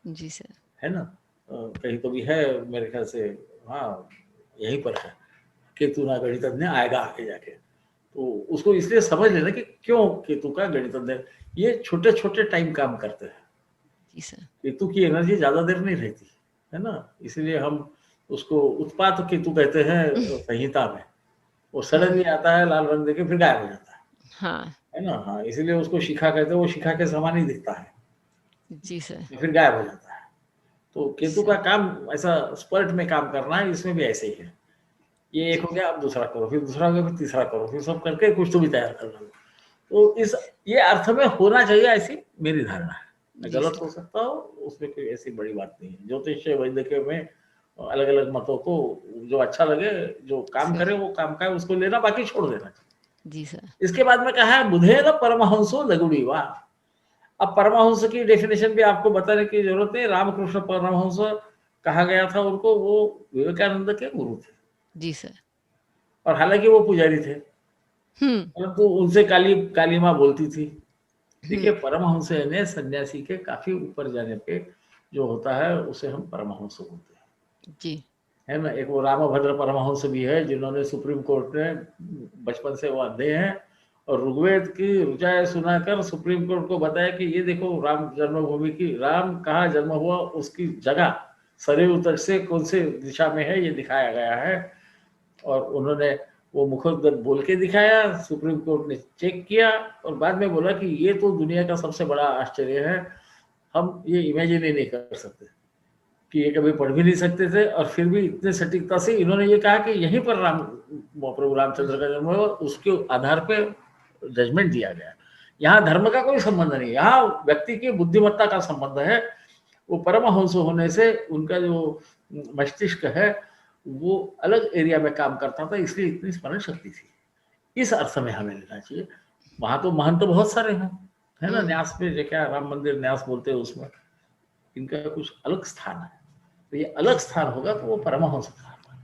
S1: जी सर।
S2: है ना। कहीं तो भी है मेरे ख्याल से, हाँ, यहीं पर है, केतु ना गणितज्ञ आएगा आगे जाके। तो उसको इसलिए समझ लेना कि क्यों केतु का गणितज्ञ, ये छोटे छोटे टाइम काम करते हैं।
S1: जी सर।
S2: केतु की एनर्जी ज्यादा देर नहीं रहती, है ना। इसलिए हम उसको उत्पात केतु कहते हैं संहिता में। वो सडनली आता है, लाल रंग देके फिर गायब हो जाता
S1: हाँ।
S2: है ना। हाँ, इसीलिए उसको शिखा कहते हैं, वो शिखा के समान ही दिखता है,
S1: जी सर।
S2: फिर गायब हो जाता है। तो केतु
S1: सर।
S2: का काम ऐसा स्पर्ट में काम करना है, इसमें भी ऐसे ही है। ये एक
S1: जी।
S2: हो गया, अब दूसरा करो, फिर दूसरा हो गया, फिर तीसरा करो, फिर सब करके कुछ तो भी तैयार करना। तो इस ये अर्थ में होना चाहिए, ऐसी मेरी धारणा है। मैं
S1: जी
S2: गलत
S1: सर।
S2: हो सकता हूँ, उसमें कोई ऐसी बड़ी बात नहीं है। ज्योतिष वैद्य में अलग अलग मतों को जो अच्छा लगे, जो काम
S1: सर।
S2: करे वो काम का है, उसको लेना, बाकी छोड़ देना।
S1: जी सर।
S2: इसके बाद में कहा है बुधे न परमहंसो लघुड़ी वाह। अब परमहंस की डेफिनेशन भी आपको बताने की जरूरत नहीं। रामकृष्ण परमहंस कहा गया था उनको, वो विवेकानंद के गुरु थे,
S1: जी सर।
S2: और हालांकि वो पुजारी थे,
S1: हम्म।
S2: परंतु उनसे काली काली माँ बोलती थी।
S1: हम्म।
S2: देखिए, परमहंस यानी सन्यासी के काफी ऊपर जाने पे जो होता है, उसे हम परमहंस बोलते हैं,
S1: जी।
S2: है ना। एक वो रामभद्र परमहंस भी है, जिन्होंने सुप्रीम कोर्ट में, बचपन से वो अंधे हैं, और ऋग्वेद की ऋचाएं सुनाकर सुप्रीम कोर्ट को बताया कि ये देखो, राम जन्मभूमि की, राम कहाँ जन्म हुआ, उसकी जगह सरयू तट से कौन से दिशा में है, ये दिखाया गया है। और उन्होंने वो मुखोद्गत बोल के दिखाया, सुप्रीम कोर्ट ने चेक किया, और बाद में बोला कि ये तो दुनिया का सबसे बड़ा आश्चर्य है, हम ये इमेजिन ही नहीं कर सकते कि ये कभी पढ़ भी नहीं सकते थे, और फिर भी इतने सटीकता से इन्होंने ये कहा कि यहीं पर प्रभु रामचंद्र का जन्म हुआ, उसके आधार पे जजमेंट दिया गया। यहाँ धर्म का कोई संबंध नहीं, यहाँ व्यक्ति की बुद्धिमत्ता का संबंध है। वो परमहंस होने से उनका जो मस्तिष्क है, वो अलग एरिया में काम करता था, इसलिए इतनी स्मरण शक्ति थी। इस अर्थ में हमें लेना चाहिए। वहां तो महंत तो बहुत सारे हैं, है ना। न्यास में जो क्या राम मंदिर न्यास बोलते हैं, उसमें इनका कुछ अलग स्थान है। तो ये अलग स्थान होगा तो वो परमहंस स्थान है।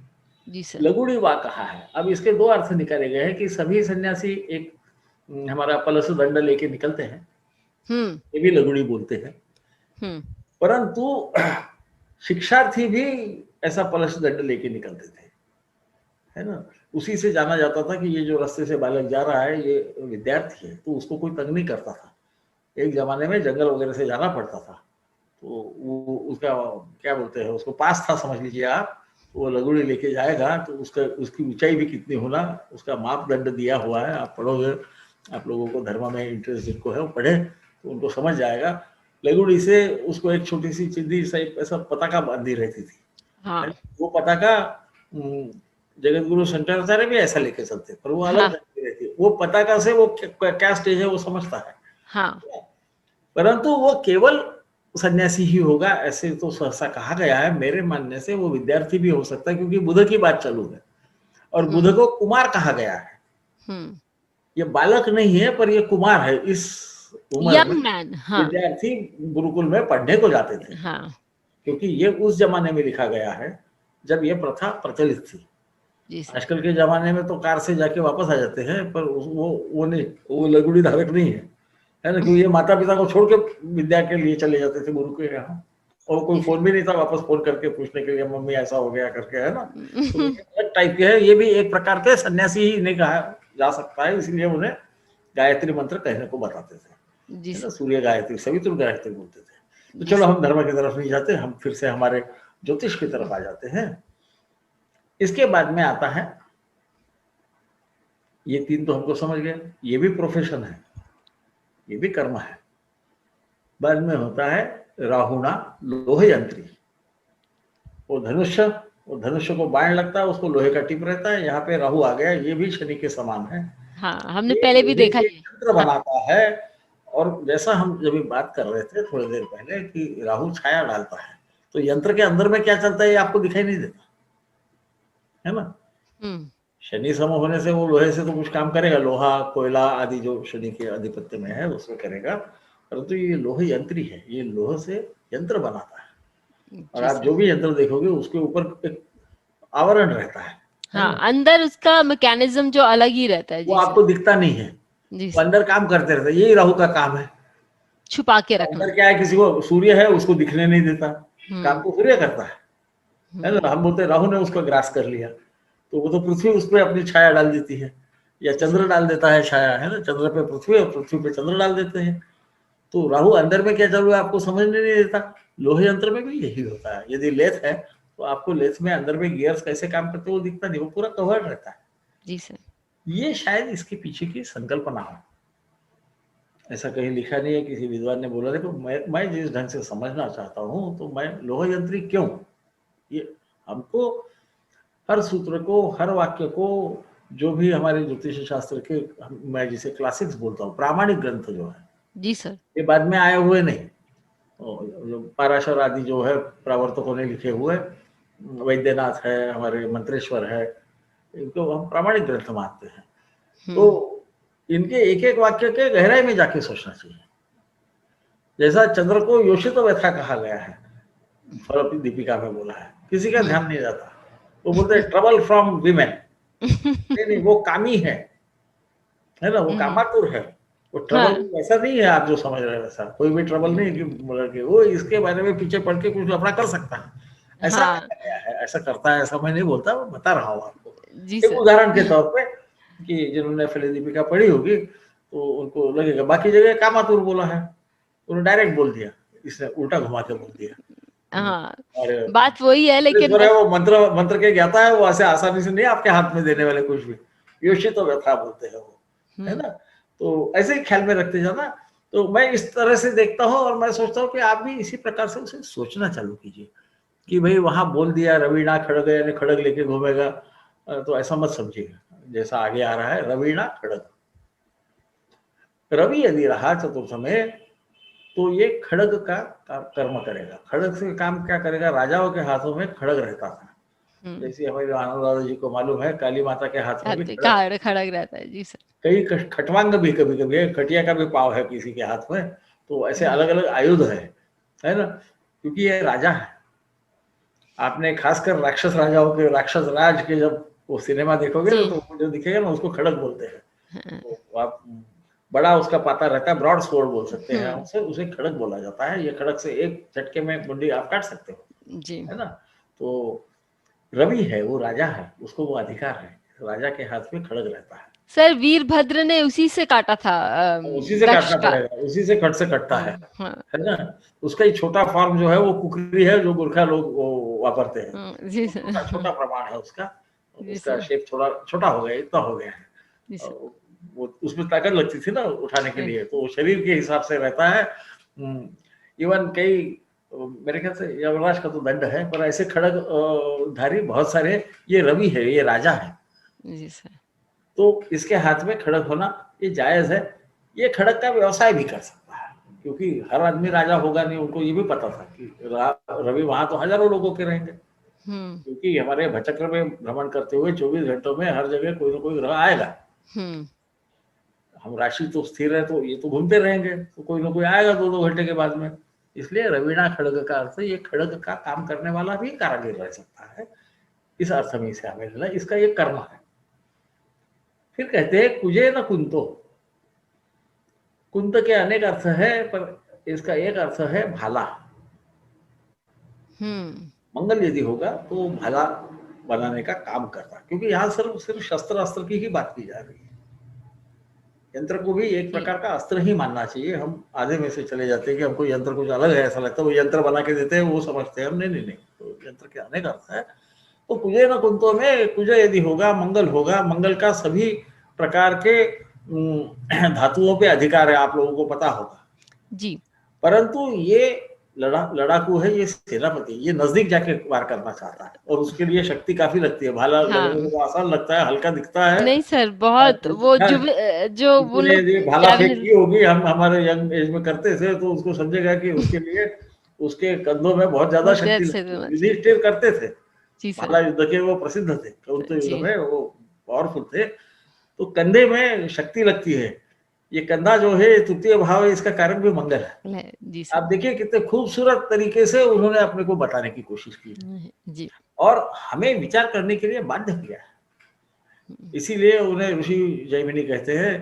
S1: जी सर।
S2: लघुड़ी वा कहा है। अब इसके दो अर्थ निकाले गए हैं कि सभी सन्यासी एक हमारा पलस दंड लेके निकलते हैं,
S1: हम्म।
S2: ये भी लघुड़ी बोलते हैं,
S1: हम्म।
S2: परंतु शिक्षार्थी भी ऐसा पलस दंड लेके निकलते थे, है ना। उसी से जाना जाता था कि ये जो रास्ते से बालक जा रहा है, ये विद्यार्थी है, तो उसको कोई तंग नहीं करता था। एक जमाने में जंगल वगैरह से जाना पड़ता था, तो वो उसका क्या बोलते हैं, उसको पास था समझ लीजिए आप। वो लगुड़ी लेके जाएगा तो उसका, उसकी ऊंचाई भी कितनी होना, उसका मापदंड दिया हुआ है। आप पढ़ोगे, आप लोगों को धर्म में इंटरेस्ट जिनको है वो पढ़े, तो उनको समझ जाएगा। लगुड़ी से उसको एक छोटी सी चिंदी सा ऐसा पताका बांधी रहती थी,
S1: हाँ।
S2: है। वो पताका जगत गुरु शंकराचार्य भी ऐसा लेके चलते, पर वो अलग
S1: हाँ।
S2: ढंग की रहती है। वो पताका से वो क्या स्टेज है वो समझता है।
S1: हाँ।
S2: परंतु वो केवल सन्यासी ही होगा ऐसे तो सहसा कहा गया है। मेरे मानने से वो विद्यार्थी भी हो सकता है, क्योंकि बुद्ध की बात चालू है और बुद्ध को कुमार कहा गया है। ये बालक नहीं है पर ये कुमार है। इस उम्र में
S1: यंग मैन। हाँ।
S2: विद्यार्थी गुरुकुल में पढ़ने को जाते थे।
S1: हाँ।
S2: क्योंकि ये उस जमाने में लिखा गया है जब ये प्रथा प्रचलित थी।
S1: जी सर।
S2: आजकल के जमाने में तो कार से जाके वापस आ जाते हैं, पर वो नहीं, वो लगुड़ी धारक नहीं है ना। क्योंकि ये माता पिता को छोड़ के विद्या के लिए चले जाते थे गुरु के यहाँ, और कोई फोन भी नहीं था वापस फोन करके पूछने के लिए मम्मी ऐसा हो गया करके, है ना। तो अलग टाइप के है। ये भी एक प्रकार के सन्यासी ही नहीं कहा जा सकता है, इसलिए उन्हें गायत्री मंत्र कहने को बताते थे,
S1: जी
S2: है ना।
S1: सर।
S2: सूर्य गायत्री, सवितुर गायत्री बोलते थे। तो
S1: जी
S2: चलो
S1: सर।
S2: हम धर्म की तरफ नहीं जाते, हम फिर से हमारे ज्योतिष की तरफ आ जाते हैं। इसके बाद में आता है, ये तीन तो हमको समझ गए, ये भी प्रोफेशन है, ये भी कर्म है। बाद में होता है राहुणा लोह यंत्री। वो धनुष्य को बाण लगता है, उसको लोहे का टिप रहता है। यहाँ पे राहु आ गया, ये भी शनि के समान है।
S1: हाँ, हमने
S2: ये
S1: पहले भी
S2: लोहे
S1: देखा
S2: के
S1: ये।
S2: यंत्र
S1: हाँ।
S2: बनाता है। और जैसा हम जब बात कर रहे थे थोड़ी देर पहले कि राहु छाया डालता है, तो यंत्र के अंदर में क्या चलता है ये आपको दिखाई नहीं देता, है ना। शनि सम होने से वो लोहे से तो कुछ काम करेगा, लोहा कोयला आदि जो शनि के आधिपत्य में है उसमें करेगा। परंतु ये लोह यंत्री है, ये लोह से यंत्र बनाता है। और
S1: जी
S2: आप
S1: सर।
S2: जो भी यंत्र देखोगे उसके ऊपर एक आवरण रहता है
S1: हाँ,
S2: ना?
S1: अंदर उसका मैकेनिज्म जो अलग ही रहता है।
S2: वो
S1: जी सर।
S2: आपको दिखता नहीं है,
S1: जी
S2: वो
S1: सर।
S2: अंदर काम करते रहता है। यही राहु का काम है।
S1: छुपा के रखना।
S2: अंदर क्या है, किसी को सूर्य है उसको दिखने नहीं देता, काम
S1: हम्म।
S2: तो सूर्य करता है ना। हम बोलते हैं राहु ने उसको ग्रास कर लिया, तो वो तो पृथ्वी उस पर अपनी छाया डाल देती है, या
S1: जी
S2: चंद्र
S1: सर।
S2: डाल देता है छाया, है ना। चंद्र पे पृथ्वी और पृथ्वी पे चंद्र डाल देते हैं। तो राहु अंदर में क्या चल रहा है आपको समझने नहीं देता। लोहे यंत्र में भी यही होता है। यदि लेथ है तो आपको लेथ में अंदर में गियर्स कैसे काम करते हैं वो दिखता नहीं, वो पूरा कवर्ड रहता है।
S1: जी सर।
S2: ये शायद इसके पीछे की संकल्पना हो। ऐसा कहीं लिखा नहीं है, किसी विद्वान ने बोला नहीं। तो मैं जिस ढंग से समझना चाहता हूँ, तो मैं लोह यंत्री क्यों, ये हमको हर सूत्र को, हर वाक्य को, जो भी हमारे ज्योतिष शास्त्र के, मैं जिसे क्लासिक्स बोलता हूँ, प्रामाणिक ग्रंथ जो है,
S1: जी सर।
S2: ये बाद में आए हुए नहीं। जो पाराशर आदि जो है प्रवर्तकों ने लिखे हुए, वैद्यनाथ है, हमारे मंत्रेश्वर है, इनको हम प्रामाणिक ग्रंथ मानते हैं। तो इनके एक एक वाक्य के गहराई में जाके सोचना चाहिए। जैसा चंद्र को योषित व्यथा कहा गया है, फल दीपिका में बोला है, किसी का ध्यान नहीं जाता। वो बोलते हैं ट्रबल फ्रॉम विमेन। नहीं, वो कामी है ना, वो कामातुर है। वो ट्रबल
S1: हाँ।
S2: ऐसा नहीं है आप जो समझ रहे हैं, वैसा कोई भी ट्रबल नहीं कि वो इसके बारे में पीछे पड़ के कुछ लफड़ा कर सकता है, ऐसा
S1: हाँ।
S2: कहा गया है। ऐसा करता है ऐसा मैं नहीं बोलता, मैं बता रहा हूँ आपको
S1: जी
S2: एक
S1: सर।
S2: उदाहरण के तौर पे, कि जिन्होंने फिलोदीपिका पढ़ी होगी तो उनको लगेगा बाकी जगह कामातुर बोला है, उन्होंने डायरेक्ट बोल दिया, इसने उल्टा घुमा के बोल दिया।
S1: हाँ,
S2: और
S1: बात वही है, लेकिन
S2: है वो मंत्र के ज्ञाता है, वो ऐसे आसानी से नहीं आपके हाथ में देने वाले कुछ भी। योषित तो व्यथा बोलते हैं वो, है ना। तो ऐसे ही ख्याल में रखते जाना। तो मैं इस तरह से देखता हूँ, और मैं सोचता हूँ कि आप भी इसी प्रकार से उसे सोचना चालू कीजिए कि भाई वहां बोल दिया रवीणा खड़ग, यानी खड़ग लेके घूमेगा, तो ऐसा मत समझिएगा। जैसा आगे आ रहा है रवीणा खड़ग, रवि यदि रहा चतुर्थ में तो ये खड़ग का कर्म करेगा। खड़ग से काम क्या करेगा, राजाओं के हाथों में खड़ग रहता था। जैसे हमारे आनंद दादा जी को मालूम है, काली माता के हाथ में भी खड़ग
S1: खड़ग रहता है। जी सर।
S2: कई खटवांग भी कभी कभी है, खटिया का भी पाव है किसी के हाथ में। तो ऐसे अलग अलग आयुध है ना, क्योंकि ये राजा है। आपने खासकर राक्षस राजाओं के, राक्षस राज के जब वो सिनेमा देखोगे तो जो दिखेगा ना उसको खड़ग बोलते हैं। तो आप बड़ा उसका पाता रहता है, ब्रॉड स्वॉर्ड बोल सकते हैं उसे, उसे खड़ग बोला जाता है। ये खड़ग से एक झटके में मुंडी आप काट सकते हो,
S1: जी,
S2: है ना। तो रवि है, वो राजा है, उसको वो अधिकार है, राजा के हाथ में खड़ग रहता है।
S1: सर वीरभद्र ने उसी से काटा था,
S2: उसी से
S1: दक्ष
S2: काटना
S1: का।
S2: पड़ेगा, उसी से खट से कटता है
S1: हाँ।
S2: ना। उसका ही छोटा फॉर्म जो है वो कुकरी है, जो गोरखा लोग वो वापरते हैं।
S1: जी
S2: छोटा
S1: सर।
S2: छोटा प्रमाण है उसका,
S1: जी
S2: उसका
S1: सर।
S2: शेप थोड़ा छोटा हो गया, इतना हो गया
S1: जी
S2: है।
S1: सर।
S2: वो उसमें ताकत लगती थी ना उठाने के लिए, तो वो शरीर के हिसाब से रहता है। इवन कई, मेरे ख्याल से यमराज का तो दंड है, पर ऐसे खड़ग धारी बहुत सारे, ये रवि है, ये राजा है।
S1: जी सर।
S2: तो इसके हाथ में खड़क होना ये जायज है। ये खड़क का व्यवसाय भी कर सकता है, क्योंकि हर आदमी राजा होगा नहीं। उनको ये भी पता था कि रवि वहां तो हजारों लोगों के रहेंगे, क्योंकि हमारे भचक्र में भ्रमण करते हुए 24 घंटों में हर जगह कोई ना कोई ग्रह आएगा। हम राशि तो स्थिर है, तो ये तो घूमते रहेंगे, तो कोई ना कोई आएगा 2-2 घंटे के बाद में। इसलिए रवीणा खड़ग का अर्थ ये खड़ग का काम करने वाला भी कारागिर रह सकता है, इस अर्थ में इसे हमें लेना, इसका ये कर्म है। फिर कहते हैं कुजे न कुंतो। कुंत के अनेक अर्थ है, पर इसका एक अर्थ है भाला। मंगल यदि होगा तो भाला बनाने का काम करता, क्योंकि यहाँ सिर्फ शस्त्र अस्त्र की ही बात की जा रही है। यंत्र को भी एक प्रकार का अस्त्र ही मानना चाहिए। हम आधे में से चले जाते हैं कि हमको यंत्र कुछ अलग है, ऐसा लगता है वो यंत्र बना के देते हैं, वो समझते हैं हम। नहीं, तो यंत्र के अनेक अर्थ है। तो कुजे न कुंतो में कुज यदि होगा, मंगल होगा, मंगल का सभी प्रकार के धातुओं पे अधिकार है, आप लोगों को पता होगा
S1: जी।
S2: परंतु ये लड़ाकू है, ये सेनापति, ये नजदीक जाके वार करना चाहता है, और उसके लिए शक्ति काफी लगती है। भाला लगने को आसान लगता है, हल्का दिखता है।
S1: नहीं सर, बहुत वो जो वो लोग
S2: भाला फेंकी होगी, हम हमारे यंग एज में करते थे, तो उसको समझेगा कि उसके लिए उसके कंधों में बहुत ज्यादा शक्ति लगती है। युधिष्ठिर करते थे भाला युद्ध के, वो प्रसिद्ध थे, कौरव युद्ध में वो पावरफुल थे। तो कंधे में शक्ति लगती है। ये कंधा जो है तृतीय भाव है, इसका कारण भी मंगल है। जी आप देखिए कितने खूबसूरत तरीके से उन्होंने अपने को बताने की कोशिश की जी, और हमें विचार करने के लिए बाध्य किया है। इसीलिए उन्हें ऋषि जैमिनी कहते हैं,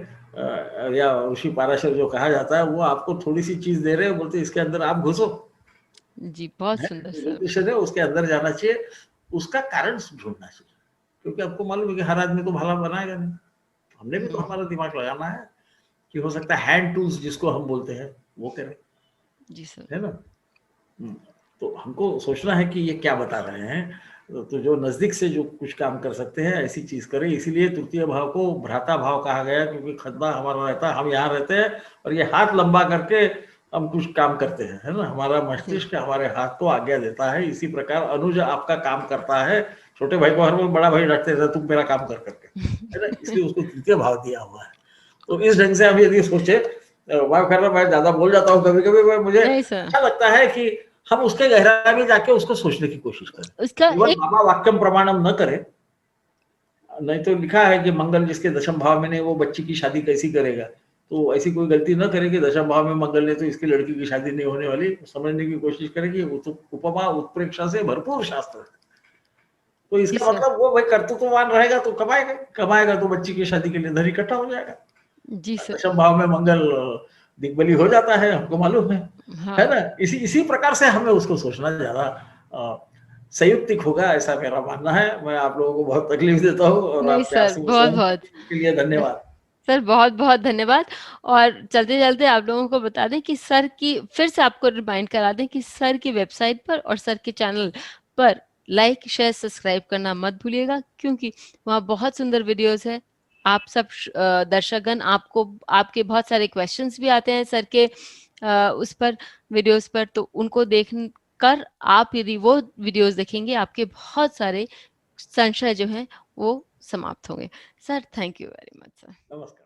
S2: या ऋषि पाराशर जो कहा जाता है, वो आपको थोड़ी सी चीज दे रहे हैं, बोलते इसके अंदर आप घुसो। जी, बहुत सुंदर सर। उसके अंदर जाना चाहिए, उसका कारण ढूंढना चाहिए, क्योंकि आपको मालूम है कि हर आदमी तो भाला बनाएगा नहीं। हमने भी तो हमारा दिमाग लगाना है कि हो सकता है हैंड टूल्स जिसको हम बोलते हैं वो करें। जी सर, है ना। तो हमको सोचना है कि ये क्या बता रहे हैं, तो जो नजदीक से जो कुछ काम कर सकते हैं ऐसी चीज करें। इसीलिए तृतीय भाव को भ्राता भाव कहा गया, क्योंकि खतना हमारा रहता है, हम यहाँ रहते हैं और ये हाथ लंबा करके हम कुछ काम करते हैं, है ना। हमारा मस्तिष्क हमारे हाथ को आज्ञा देता है। इसी प्रकार अनुज आपका काम करता है, छोटे भाई को हर वक्त बड़ा भाई रखते थे, तुम मेरा काम कर करके, है ना। इसलिए उसको तृतीय भाव दिया हुआ है। तो इस ढंग से हम यदि सोचे, मैं ज्यादा बोल जाता हूँ कभी कभी, मुझे अच्छा लगता है कि हम उसके गहराई में जाके उसको सोचने की कोशिश करें। उसका बाबा वाक्यम प्रमाणम न करे, नहीं तो लिखा है कि मंगल जिसके दशम भाव में नहीं, वो बच्ची की शादी कैसी करेगा। तो ऐसी कोई गलती न करे कि दशम भाव में मंगल ने तो इसकी लड़की की शादी नहीं होने वाली। समझने की कोशिश करेगी, उपमा उत्प्रेक्षा से भरपूर शास्त्र है। तो इसका मतलब वो भाई कर्तृत्ववान रहेगा तो कमाएगा तो बच्ची की शादी के लिए धन इकट्ठा हो जाएगा। जी सर। दशम भाव में मंगल दिग्बली हो जाता है, हमको मालूम है। हाँ। है ना। इसी प्रकार से हमें उसको सोचना ज्यादा संयुक्तिक होगा, ऐसा मेरा मानना है। मैं आप लोगों को बहुत तकलीफ देता हूँ, और आप प्यार से बहुत के लिए धन्यवाद सर, बहुत बहुत धन्यवाद। और चलते चलते आप लोगों को बता दें कि सर की, फिर से आपको रिमाइंड करा दें कि सर की वेबसाइट पर और सर के चैनल पर लाइक शेयर सब्सक्राइब करना मत भूलिएगा, क्योंकि वहाँ बहुत सुंदर वीडियोस है। आप सब दर्शकगण, आपको आपके बहुत सारे क्वेश्चंस भी आते हैं सर के उस पर वीडियोस पर, तो उनको देख कर आप यदि वो वीडियोस देखेंगे, आपके बहुत सारे संशय जो हैं वो समाप्त होंगे। Sir thank you very much sir. नमस्कार।